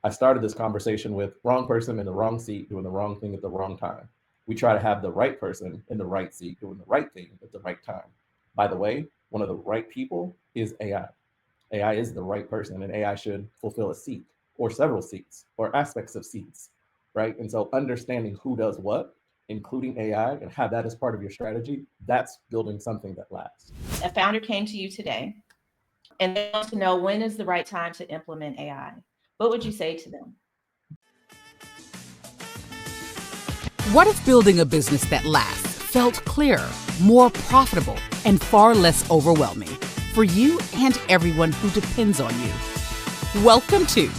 I started this conversation with wrong person in the wrong seat doing the wrong thing at the wrong time. We try to have the right person in the right seat doing the right thing at the right time. By the way, one of the right people is AI. AI is the right person, and AI should fulfill a seat or several seats or aspects of seats, right? And so understanding who does what, including AI, and have that as part of your strategy, that's building something that lasts. A founder came to you today and they want to know when is the right time to implement AI. What would you say to them? What if building a business that lasts felt clearer, more profitable, and far less overwhelming for you and everyone who depends on you? Welcome to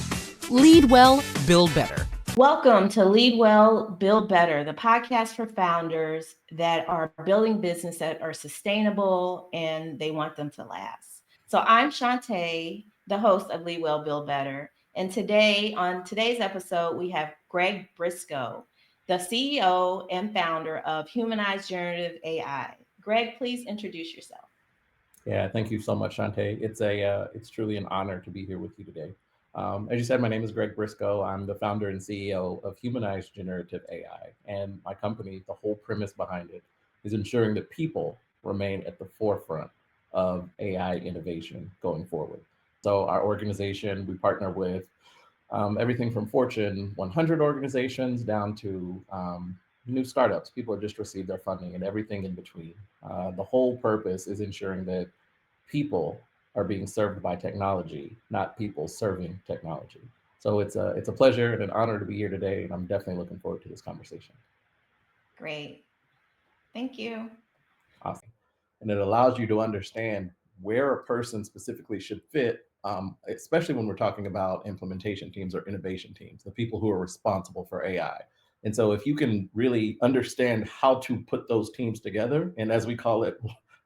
Lead Well, Build Better. Welcome to Lead Well, Build Better, the podcast for founders that are building business that are sustainable and they want them to last. So I'm Shante, the host of Lead Well, Build Better. And today, on today's episode, we have Greg Brisco, the CEO and founder of Humanized Generative AI. Greg, please introduce yourself. Yeah, thank you so much, Shante. It's truly an honor to be here with you today. As you said, my name is Greg Brisco. I'm the founder and CEO of Humanized Generative AI, and my company, the whole premise behind it, is ensuring that people remain at the forefront of AI innovation going forward. So our organization, we partner with everything from Fortune 100 organizations down to new startups. People have just received their funding and everything in between. The whole purpose is ensuring that people are being served by technology, not people serving technology. So it's a pleasure and an honor to be here today, and I'm definitely looking forward to this conversation. Great. Thank you. Awesome. And it allows you to understand where a person specifically should fit, especially when we're talking about implementation teams or innovation teams, the people who are responsible for AI. And so if you can really understand how to put those teams together, and as we call it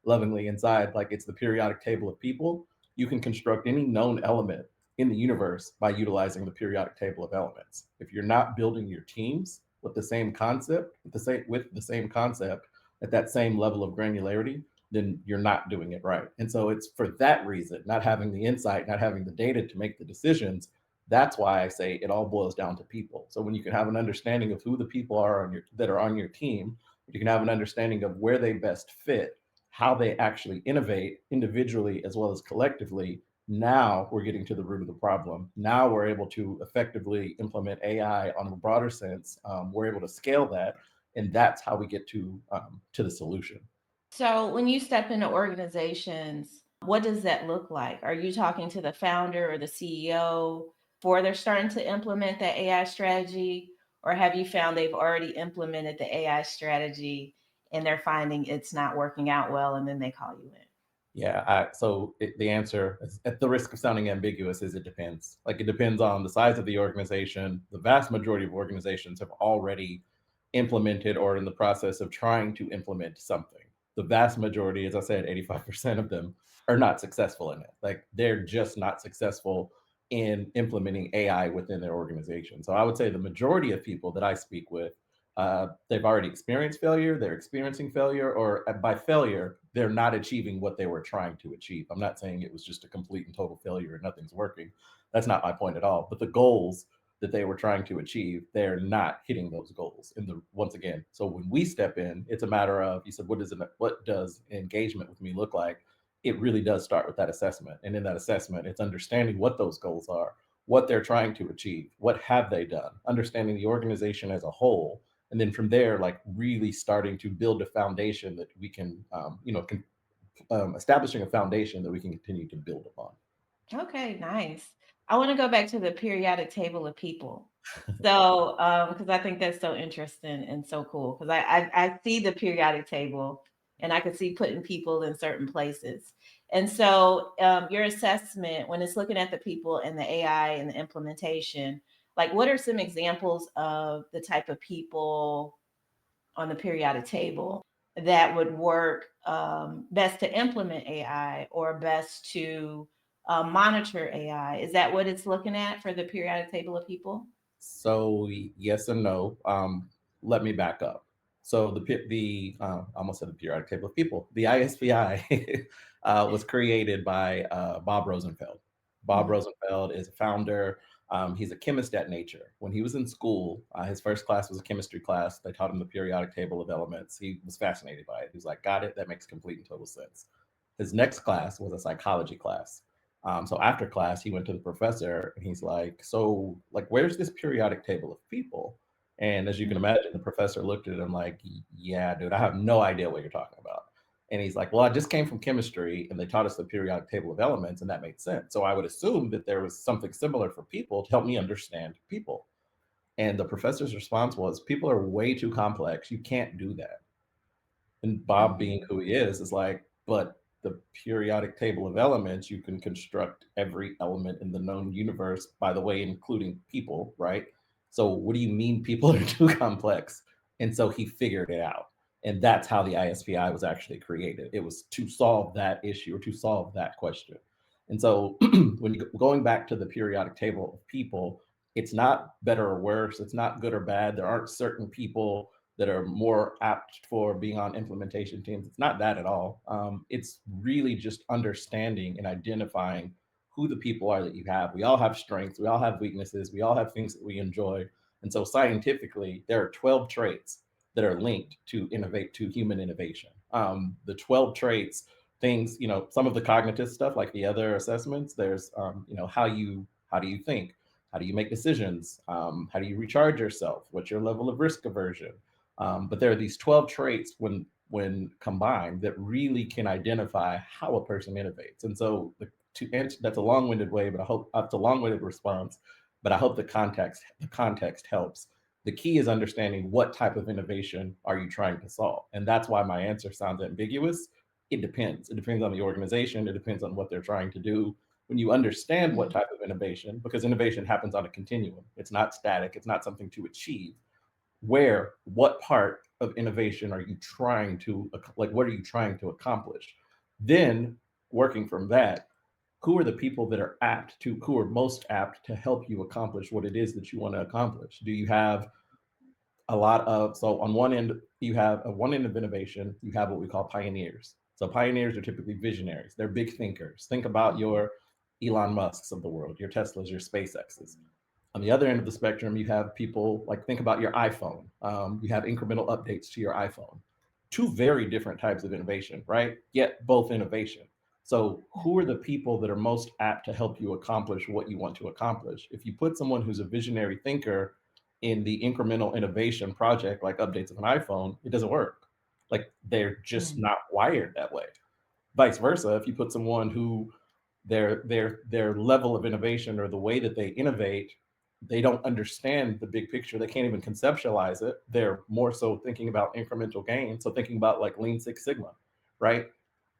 lovingly inside, like it's the periodic table of people, you can construct any known element in the universe by utilizing the periodic table of elements. If you're not building your teams with the same concept, with the same concept at that same level of granularity, then you're not doing it right. And so it's for that reason, not having the insight, not having the data to make the decisions. That's why I say it all boils down to people. So when you can have an understanding of who the people are that are on your team, you can have an understanding of where they best fit, how they actually innovate individually as well as collectively. Now we're getting to the root of the problem. Now we're able to effectively implement AI on a broader sense. We're able to scale that, and that's how we get to the solution. So when you step into organizations, what does that look like? Are you talking to the founder or the CEO before they're starting to implement that AI strategy? Or have you found they've already implemented the AI strategy and they're finding it's not working out well and then they call you in? Yeah, the answer, at the risk of sounding ambiguous, is it depends. Like it depends on the size of the organization. The vast majority of organizations have already implemented or in the process of trying to implement something. The vast majority, as I said, 85% of them are not successful in it. Like they're just not successful in implementing AI within their organization. So I would say the majority of people that I speak with, they've already experienced failure, they're experiencing failure, or by failure, they're not achieving what they were trying to achieve. I'm not saying it was just a complete and total failure and nothing's working. That's not my point at all. But the goals that they were trying to achieve, they're not hitting those goals. Once again, so when we step in, it's a matter of, you said, what does engagement with me look like? It really does start with that assessment. And in that assessment, it's understanding what those goals are, what they're trying to achieve, what have they done, understanding the organization as a whole, and then from there, like really starting to build a foundation that we can, establishing a foundation that we can continue to build upon. Okay, nice. I want to go back to the periodic table of people. So, because I think that's so interesting and so cool, because I see the periodic table and I can see putting people in certain places. And so, your assessment when it's looking at the people and the AI and the implementation, like what are some examples of the type of people on the periodic table that would work best to implement AI or best to monitor AI? Is that what it's looking at for the periodic table of people? So yes and no. Let me back up. So I almost said the periodic table of people. The ISPI was created by Bob Rosenfeld. Bob Mhm. Rosenfeld is a founder. He's a chemist at Nature. When he was in school, his first class was a chemistry class. They taught him the periodic table of elements. He was fascinated by it. He was like, got it. That makes complete and total sense. His next class was a psychology class. So after class, he went to the professor and he's like, so like, where's this periodic table of people? And as you can imagine, the professor looked at him like, yeah, dude, I have no idea what you're talking about. And he's like, well, I just came from chemistry and they taught us the periodic table of elements and that made sense. So I would assume that there was something similar for people to help me understand people. And the professor's response was, people are way too complex. You can't do that. And Bob, being who he is like, but the periodic table of elements, you can construct every element in the known universe, by the way, including people, right? So what do you mean people are too complex? And so he figured it out. And that's how the ISPI was actually created. It was to solve that issue or to solve that question. And so when you going back to the periodic table of people, it's not better or worse. It's not good or bad. There aren't certain people that are more apt for being on implementation teams. It's not that at all. It's really just understanding and identifying who the people are that you have. We all have strengths, we all have weaknesses, we all have things that we enjoy. And so scientifically, there are 12 traits that are linked to innovate to human innovation. The 12 traits, things, some of the cognitive stuff, like the other assessments, there's, how do you think? How do you make decisions? How do you recharge yourself? What's your level of risk aversion? But there are these 12 traits when combined that really can identify how a person innovates. And so to answer, that's a long-winded way, but I hope it's a long-winded response, but I hope the context helps. The key is understanding what type of innovation are you trying to solve. And that's why my answer sounds ambiguous. It depends. It depends on the organization. It depends on what they're trying to do. When you understand what type of innovation, because innovation happens on a continuum, it's not static, it's not something to achieve. What part of innovation are you trying to, like, what are you trying to accomplish? Then working from that, who are the people that are who are most apt to help you accomplish what it is that you want to accomplish? Do you have so on one end, you have at one end of innovation, you have what we call pioneers. So pioneers are typically visionaries. They're big thinkers. Think about your Elon Musks of the world, your Teslas, your SpaceXs. On the other end of the spectrum, you have people like, think about your iPhone. You have incremental updates to your iPhone. Two very different types of innovation, right? Yet both innovation. So who are the people that are most apt to help you accomplish what you want to accomplish? If you put someone who's a visionary thinker in the incremental innovation project, like updates of an iPhone, it doesn't work. Like, they're just not wired that way. Vice versa, if you put someone who their level of innovation or the way that they innovate, they don't understand the big picture. They can't even conceptualize it. They're more so thinking about incremental gain. So thinking about like Lean Six Sigma, right?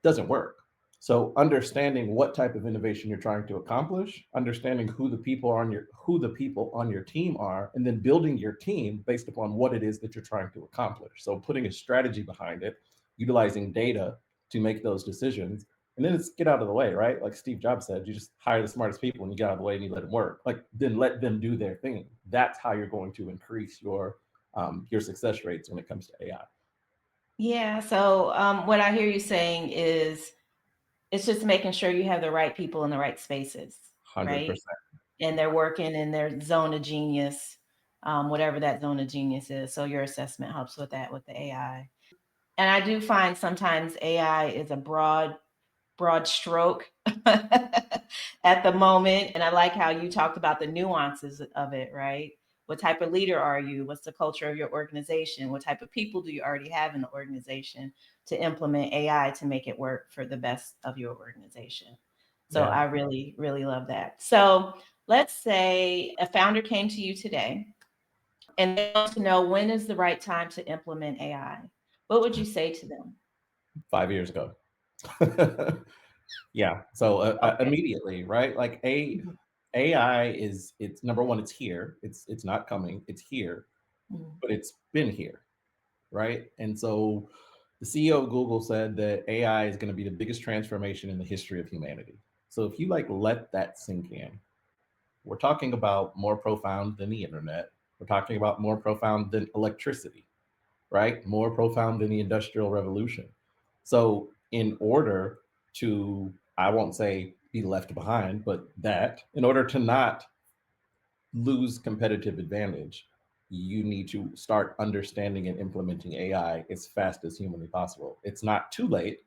Doesn't work. So understanding what type of innovation you're trying to accomplish, understanding who the people on your team are, and then building your team based upon what it is that you're trying to accomplish. So putting a strategy behind it, utilizing data to make those decisions, and then it's get out of the way, right? Like Steve Jobs said, you just hire the smartest people and you get out of the way and you let them work. Like, then let them do their thing. That's how you're going to increase your success rates when it comes to AI. Yeah. So what I hear you saying is it's just making sure you have the right people in the right spaces, 100%. right? And they're working in their zone of genius, whatever that zone of genius is. So your assessment helps with that with the AI. And I do find sometimes AI is a broad stroke at the moment. And I like how you talked about the nuances of it, right? What type of leader are you? What's the culture of your organization? What type of people do you already have in the organization to implement AI to make it work for the best of your organization? So I really, really love that. So let's say a founder came to you today and they want to know, when is the right time to implement AI? What would you say to them? 5 years ago. Yeah. So immediately, right? Like AI it's number one, it's here. It's not coming. It's here, but it's been here, right? And so the CEO of Google said that AI is going to be the biggest transformation in the history of humanity. So if you like let that sink in, we're talking about more profound than the internet. We're talking about more profound than electricity, right? More profound than the Industrial Revolution. So in order to, I won't say be left behind, but that in order to not lose competitive advantage, you need to start understanding and implementing AI as fast as humanly possible. It's not too late,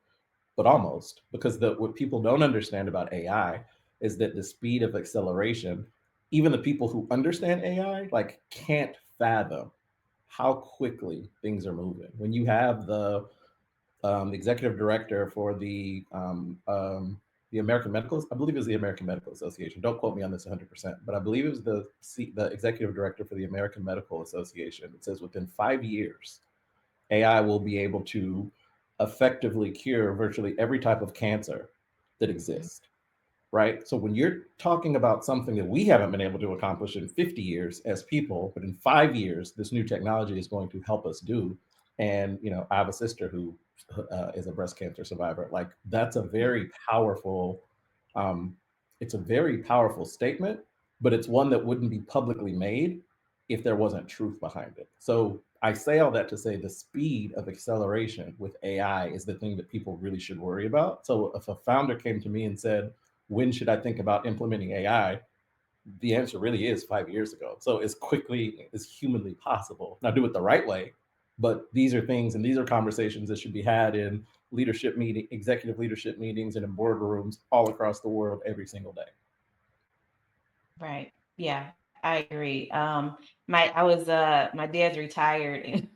but almost, because what people don't understand about AI is that the speed of acceleration, even the people who understand AI like can't fathom how quickly things are moving. When you have the executive director for the American Medical, I believe it was the American Medical Association. Don't quote me on this 100%, but I believe it was the executive director for the American Medical Association. It says within 5 years, AI will be able to effectively cure virtually every type of cancer that exists, right? So when you're talking about something that we haven't been able to accomplish in 50 years as people, but in 5 years, this new technology is going to help us do. And, I have a sister who is a breast cancer survivor. Like, that's a very powerful, um, it's a very powerful statement, but it's one that wouldn't be publicly made if there wasn't truth behind it. So I say all that to say the speed of acceleration with AI is the thing that people really should worry about. So if a founder came to me and said, when should I think about implementing AI? The answer really is 5 years ago. So as quickly as humanly possible. Now do it the right way, but these are things and these are conversations that should be had in executive leadership meetings and in boardrooms all across the world every single day. Right. Yeah, I agree. My dad's retired and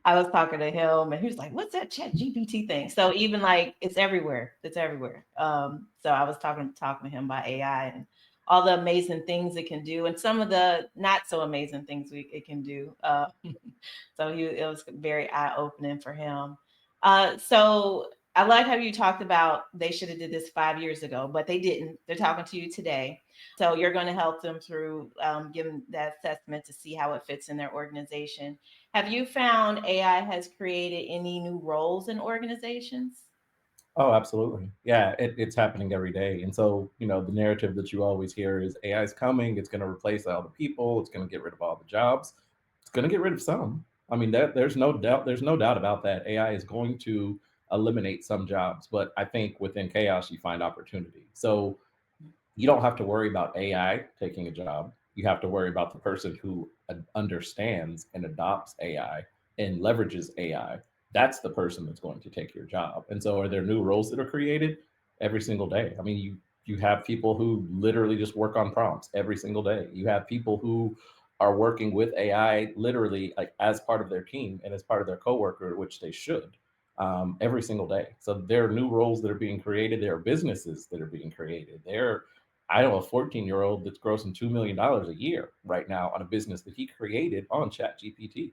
I was talking to him and he was like, what's that chat GPT thing? So even like it's everywhere. It's everywhere. So I was talking to him about AI and all the amazing things it can do and some of the not so amazing things it can do. So it was very eye-opening for him. So I like how you talked about they should have did this 5 years ago, but they didn't. They're talking to you today. So you're going to help them through giving that assessment to see how it fits in their organization. Have you found AI has created any new roles in organizations? Oh, absolutely. Yeah, it's happening every day. And so, the narrative that you always hear is AI is coming, it's going to replace all the people, it's going to get rid of all the jobs. It's going to get rid of some. I mean, there's no doubt about that. AI is going to eliminate some jobs, but I think within chaos you find opportunity. So, you don't have to worry about AI taking a job. You have to worry about the person who understands and adopts AI and leverages AI. That's the person that's going to take your job. And so, are there new roles that are created every single day? I mean, you have people who literally just work on prompts every single day. You have people who are working with AI literally like as part of their team and as part of their coworker, which they should every single day. So there are new roles that are being created. There are businesses that are being created. I know a 14-year-old that's grossing $2 million a year right now on a business that he created on ChatGPT.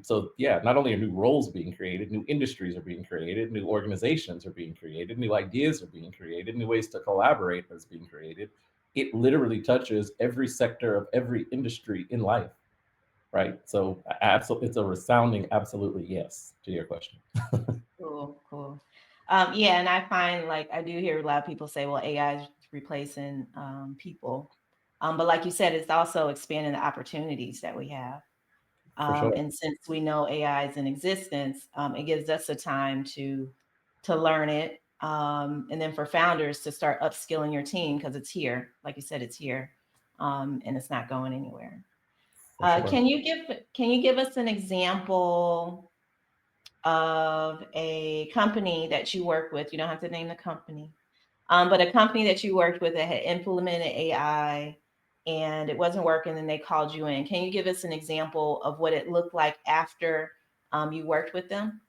So yeah, not only are new roles being created, new industries are being created, new organizations are being created, new ideas are being created, new ways to collaborate is being created. It literally touches every sector of every industry in life, right? So absolutely, it's a resounding absolutely yes to your question. Cool, cool. Yeah, and I find like I do hear a lot of people say, well, AI is replacing people. But like you said, it's also expanding the opportunities that we have. For sure. And since we know AI is in existence, it gives us the time to learn it. And then for founders to start upskilling your team because it's here, like you said, it's here, and it's not going anywhere. For sure. Can you give us an example of a company that you work with? You don't have to name the company, but a company that you worked with that had implemented AI and it wasn't working and they called you in. Can you give us an example of what it looked like after you worked with them?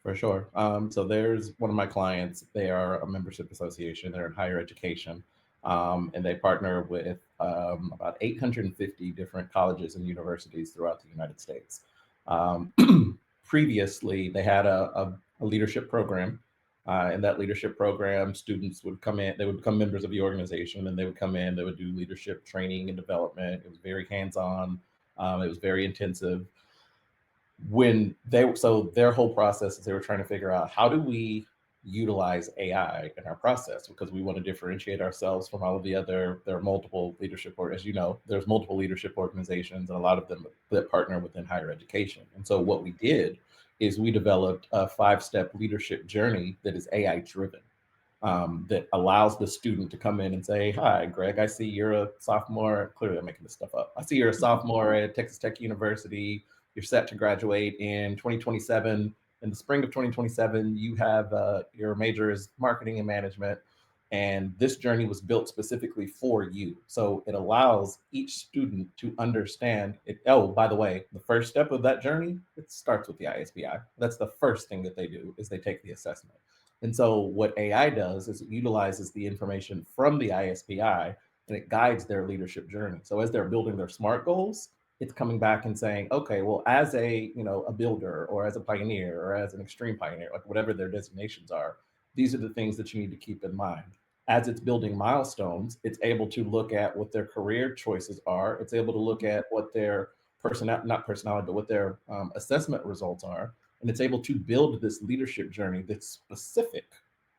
For sure. So there's one of my clients. They are a membership association. They're in higher education, and they partner with about 850 different colleges and universities throughout the United States. Um, Previously, they had a leadership program. In that leadership program, students would come in, they would become members of the organization, and they would come in, they would do leadership training and development. It was very hands on, it was very intensive. So their whole process is they were trying to figure out how do we utilize AI in our process because we want to differentiate ourselves from all of the other. There are multiple leadership, or as you know, there's multiple leadership organizations, and a lot of them that partner within higher education. And so what we did is we developed a 5-step leadership journey that is AI driven. that allows the student to come in and say, "Hi, Greg, I see you're a sophomore." Clearly, I'm making this stuff up. "I see you're a sophomore at Texas Tech University. You're set to graduate in 2027. In the spring of 2027, you have your major is marketing and management. And this journey was built specifically for you." So it allows each student to understand it. Oh, by the way, the first step of that journey, it starts with the ISPI. That's the first thing that they do is they take the assessment. And so what AI does is it utilizes the information from the ISPI and it guides their leadership journey. So as they're building their SMART goals, it's coming back and saying, okay, well, as a builder or as a pioneer or as an extreme pioneer, like whatever their designations are, these are the things that you need to keep in mind. As it's building milestones, it's able to look at what their career choices are. It's able to look at what their not personality, but what their assessment results are. And it's able to build this leadership journey that's specific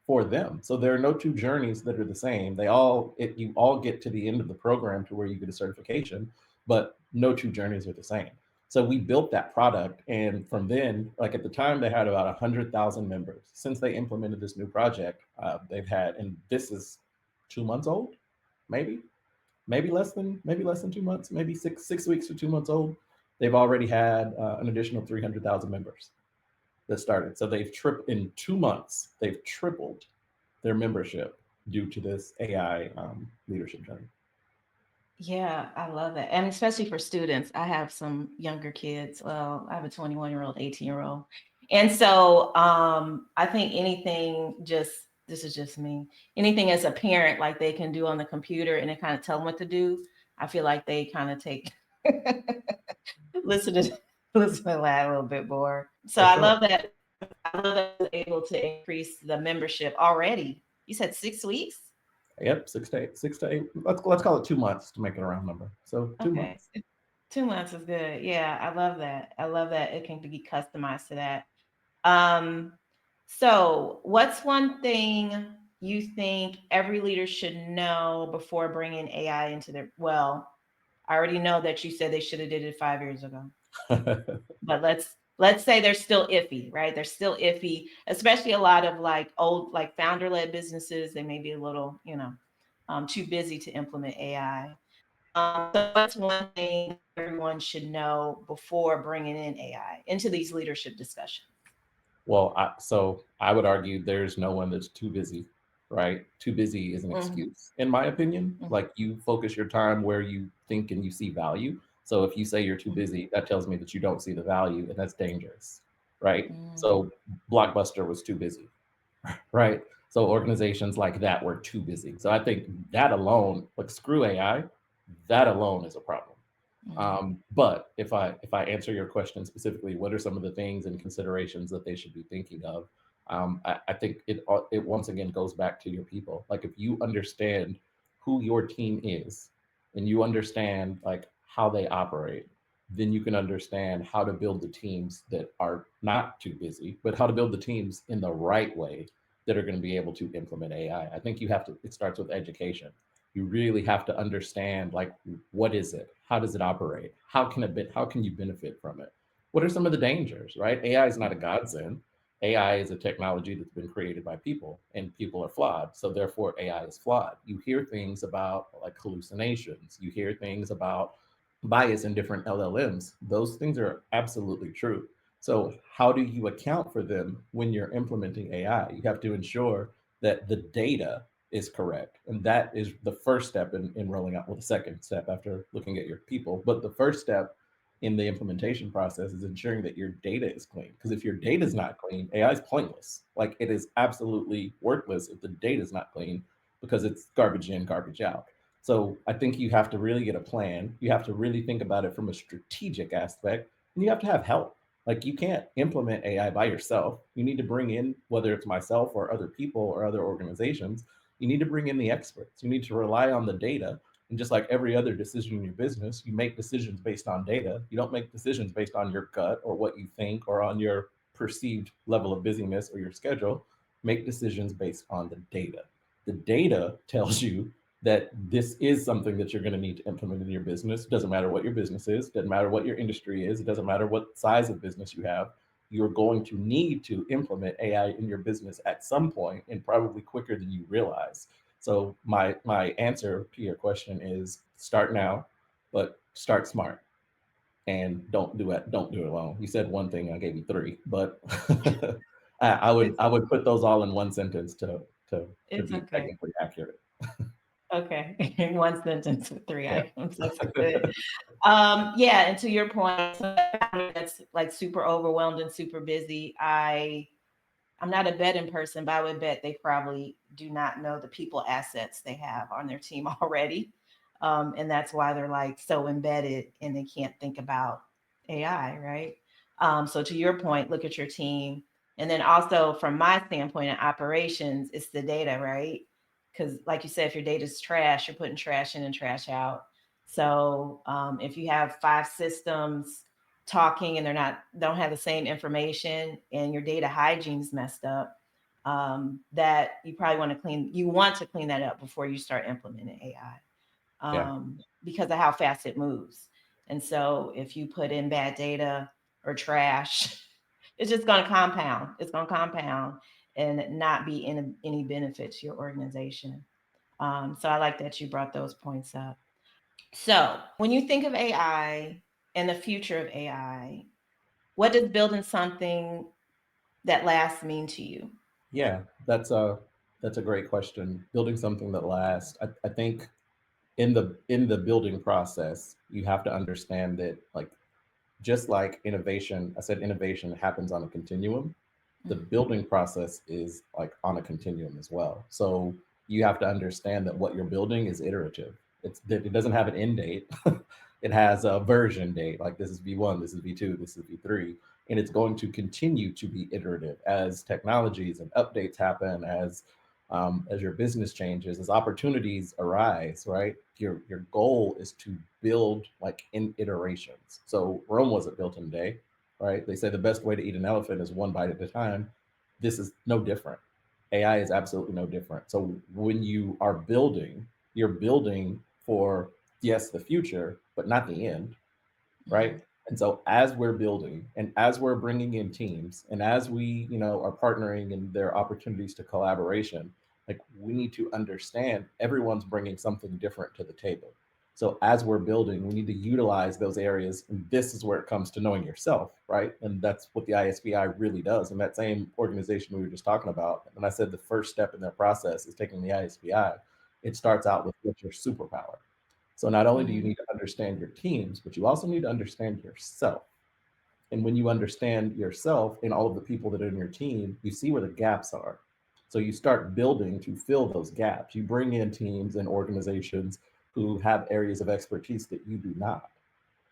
for them. So there are no two journeys that are the same. You all get to the end of the program to where you get a certification, but no two journeys are the same. So we built that product, and from then, like at the time, they had about 100,000 members. Since they implemented this new project, they've had, and this is 2 months old, maybe less than 2 months, maybe six weeks to 2 months old. They've already had an additional 300,000 members that started. So in 2 months, they've tripled their membership due to this AI leadership journey. Yeah, I love that. And especially for students. I have some younger kids. Well, I have a 21-year-old, 18-year-old. And so I think this is just me, anything as a parent, like they can do on the computer and it kind of tell them what to do. I feel like they kind of take, listen to that a little bit more. So For I sure. love that. I love that I was able to increase the membership already. You said 6 weeks? Yep, 6 to 8. Let's call it 2 months to make it a round number. So 2 months. 2 months is good. Yeah, I love that. I love that it can be customized to that. So what's one thing you think every leader should know before bringing AI into their, well, I already know that you said they should have did it 5 years ago, but let's say they're still iffy, right? They're still iffy, especially a lot of like old, like founder-led businesses. They may be a little, too busy to implement AI. So that's one thing everyone should know before bringing in AI into these leadership discussions. Well, so I would argue there's no one that's too busy, right? Too busy is an Mhm. excuse, in my opinion. Mhm. Like you focus your time where you think and you see value. So if you say you're too Mhm. busy, that tells me that you don't see the value, and that's dangerous, right? Mm. So Blockbuster was too busy, right? So organizations like that were too busy. So I think that alone, like screw AI, that alone is a problem. But if I answer your question specifically, what are some of the things and considerations that they should be thinking of? I think it once again goes back to your people. Like if you understand who your team is, and you understand like how they operate, then you can understand how to build the teams that are not too busy, but how to build the teams in the right way that are going to be able to implement AI. I think it starts with education. You really have to understand like what is it, how does it operate, how can you benefit from it, what are some of the dangers, right? AI is not a godsend. AI is a technology that's been created by people, and people are flawed, so therefore AI is flawed. You hear things about like hallucinations, you hear things about bias in different LLMs. Those things are absolutely true. So how do you account for them when you're implementing AI? You have to ensure that the data is correct. And that is the first step in rolling out, well, the second step after looking at your people. But the first step in the implementation process is ensuring that your data is clean. Because if your data is not clean, AI is pointless. Like it is absolutely worthless if the data is not clean because it's garbage in, garbage out. So I think you have to really get a plan. You have to really think about it from a strategic aspect, and you have to have help. Like you can't implement AI by yourself. You need to bring in, whether it's myself or other people or other organizations, you need to bring in the experts. You need to rely on the data. And just like every other decision in your business, you make decisions based on data. You don't make decisions based on your gut or what you think or on your perceived level of busyness or your schedule. Make decisions based on the data. The data tells you that this is something that you're going to need to implement in your business. It doesn't matter what your business is, it doesn't matter what your industry is, it doesn't matter what size of business you have. you're going to need to implement AI in your business at some point, and probably quicker than you realize. So my answer to your question is start now, but start smart and don't do it alone. You said one thing, I gave you three, but It's I would put those all in one sentence to it's be okay. technically accurate. Okay. In one sentence with three Yeah. items. That's good. Yeah, and to your point, that's like super overwhelmed and super busy. I'm not a betting person, but I would bet they probably do not know the people assets they have on their team already. And that's why they're like so embedded and they can't think about AI, right? So to your point, look at your team. And then also from my standpoint in operations, it's the data, right? Because like you said, if your data is trash, you're putting trash in and trash out. So if you have 5 systems talking and don't have the same information and your data hygiene's messed up, that you want to clean that up before you start implementing AI, Yeah. because of how fast it moves. And so if you put in bad data or trash, it's just going to compound. It's going to compound and not be any benefit to your organization. So I like that you brought those points up. So when you think of AI and the future of AI, what does building something that lasts mean to you? Yeah, that's a great question. Building something that lasts. I think in the building process, you have to understand that, like, just like innovation, I said innovation happens on a continuum. The Mhm. building process is like on a continuum as well. So you have to understand that what you're building is iterative. It doesn't have an end date. It has a version date. Like this is V1, this is V2, this is V3, and it's going to continue to be iterative as technologies and updates happen, as your business changes, as opportunities arise. Right, your goal is to build like in iterations. So Rome wasn't built in a day, right? They say the best way to eat an elephant is one bite at a time. This is no different. AI is absolutely no different. So when you are building, you're building for, yes, the future, but not the end, right? Mhm. And so as we're building and as we're bringing in teams and as we, are partnering and there are opportunities to collaboration, like we need to understand everyone's bringing something different to the table. So as we're building, we need to utilize those areas. And this is where it comes to knowing yourself, right? And that's what the ISPI really does. And that same organization we were just talking about, and I said the first step in their process is taking the ISPI. It starts out with what's your superpower. So not only do you Mhm. need to understand your teams, but you also need to understand yourself. And when you understand yourself and all of the people that are in your team, you see where the gaps are. So you start building to fill those gaps. You bring in teams and organizations who have areas of expertise that you do not,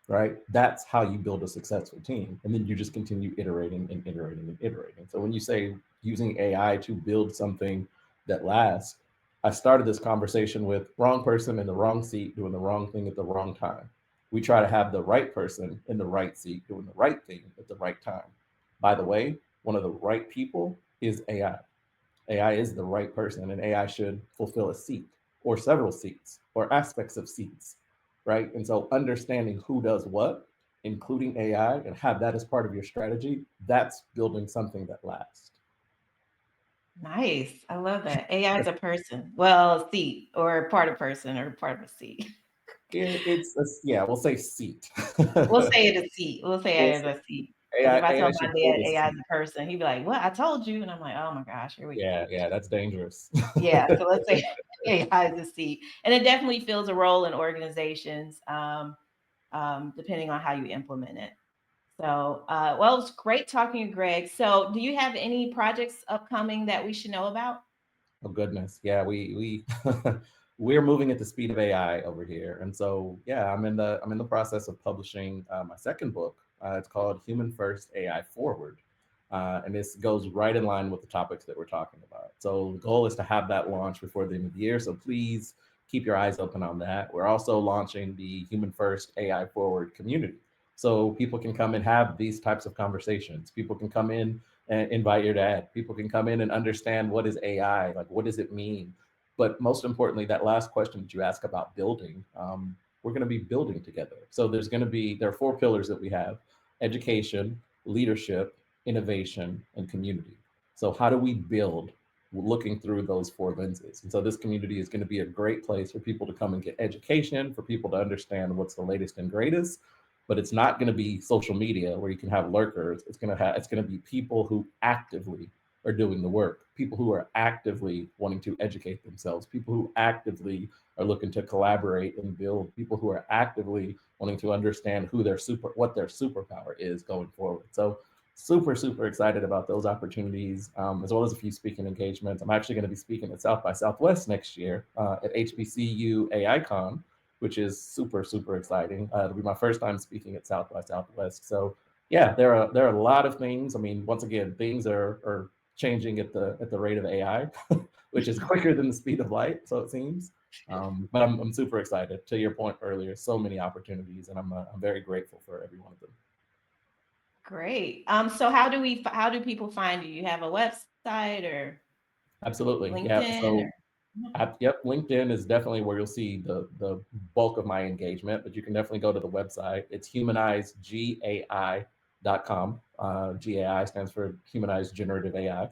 right? That's how you build a successful team. And then you just continue iterating and iterating and iterating. So when you say using AI to build something that lasts, I started this conversation with wrong person in the wrong seat doing the wrong thing at the wrong time. We try to have the right person in the right seat doing the right thing at the right time. By the way, one of the right people is AI. AI is the right person, and AI should fulfill a seat or several seats or aspects of seats, right? And so understanding who does what, including AI, and have that as part of your strategy, that's building something that lasts. Nice. I love that. AI is a person. Well, a seat or part of person or part of a seat. Yeah, we'll say seat. We'll say it a seat. We'll say We'll it as say a seat. Because AI, if I tell AI my should dad hold a AI is seat. a person, he'd be like, "What? I told you." And I'm like, "Oh my gosh, here we go." Yeah, yeah, that's dangerous. Yeah. So let's say AI is a seat, and it definitely fills a role in organizations, depending on how you implement it. So, well, it's great talking to Greg. So, do you have any projects upcoming that we should know about? Oh goodness, yeah, we we're moving at the speed of AI over here, and so yeah, I'm in the process of publishing my second book. It's called Human First, AI Forward, and this goes right in line with the topics that we're talking about. So the goal is to have that launch before the end of the year. So please keep your eyes open on that. We're also launching the Human First, AI Forward community, so people can come and have these types of conversations. People can come in and invite your dad. People can come in and understand what is AI, like what does it mean. But most importantly, that last question that you ask about building, we're going to be building together. So there are 4 pillars that we have: education, leadership, innovation, and community. So, how do we build looking through those four lenses? And so, this community is going to be a great place for people to come and get education, for people to understand what's the latest and greatest. But it's not going to be social media where you can have lurkers. It's going to be people who actively are doing the work, people who are actively wanting to educate themselves, people who actively are looking to collaborate and build, people who are actively wanting to understand what their superpower is going forward. So super excited about those opportunities, as well as a few speaking engagements. I'm actually going to be speaking at South by Southwest next year at HBCU AICon, which is super exciting. It'll be my first time speaking at South by Southwest. So yeah, there are a lot of things. I mean, once again, things are changing at the rate of AI, which is quicker than the speed of light, so it seems. But I'm super excited. To your point earlier, so many opportunities, and I'm very grateful for every one of them. Great. So how do people find you? You have a website or Absolutely, yeah. LinkedIn So or Mhm. Yep, LinkedIn is definitely where you'll see the bulk of my engagement, but you can definitely go to the website. It's humanizedgai.com. GAI stands for Humanized Generative AI.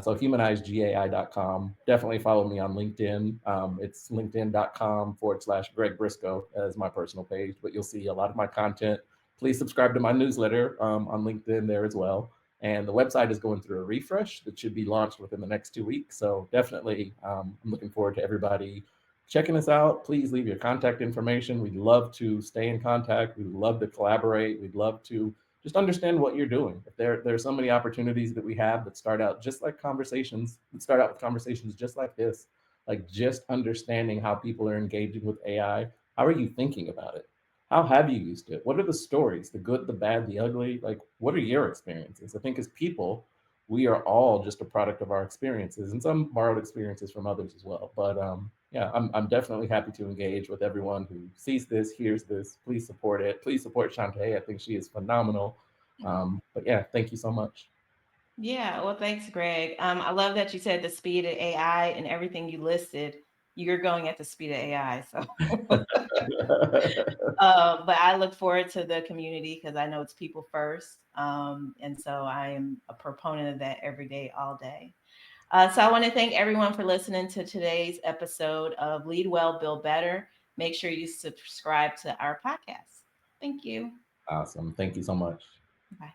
So humanizedgai.com. Definitely follow me on LinkedIn. It's linkedin.com/Greg Brisco as my personal page, but you'll see a lot of my content. Please subscribe to my newsletter on LinkedIn there as well. And the website is going through a refresh that should be launched within the next 2 weeks. So definitely, I'm looking forward to everybody checking us out. Please leave your contact information. We'd love to stay in contact. We'd love to collaborate. We'd love to just understand what you're doing. If there are so many opportunities that we have that start out just like conversations, that start out with conversations just like this, like just understanding how people are engaging with AI. How are you thinking about it? How have you used it? What are the stories, the good, the bad, the ugly? Like, what are your experiences? I think as people, we are all just a product of our experiences and some borrowed experiences from others as well. But yeah, I'm definitely happy to engage with everyone who sees this, hears this. Please support it. Please support Shante. I think she is phenomenal. But yeah, thank you so much. Yeah, well, thanks, Greg. I love that you said the speed of AI and everything you listed. You're going at the speed of AI. So, but I look forward to the community because I know it's people first. And so I am a proponent of that every day, all day. So I want to thank everyone for listening to today's episode of Lead Well, Build Better. Make sure you subscribe to our podcast. Thank you. Awesome. Thank you so much. Bye.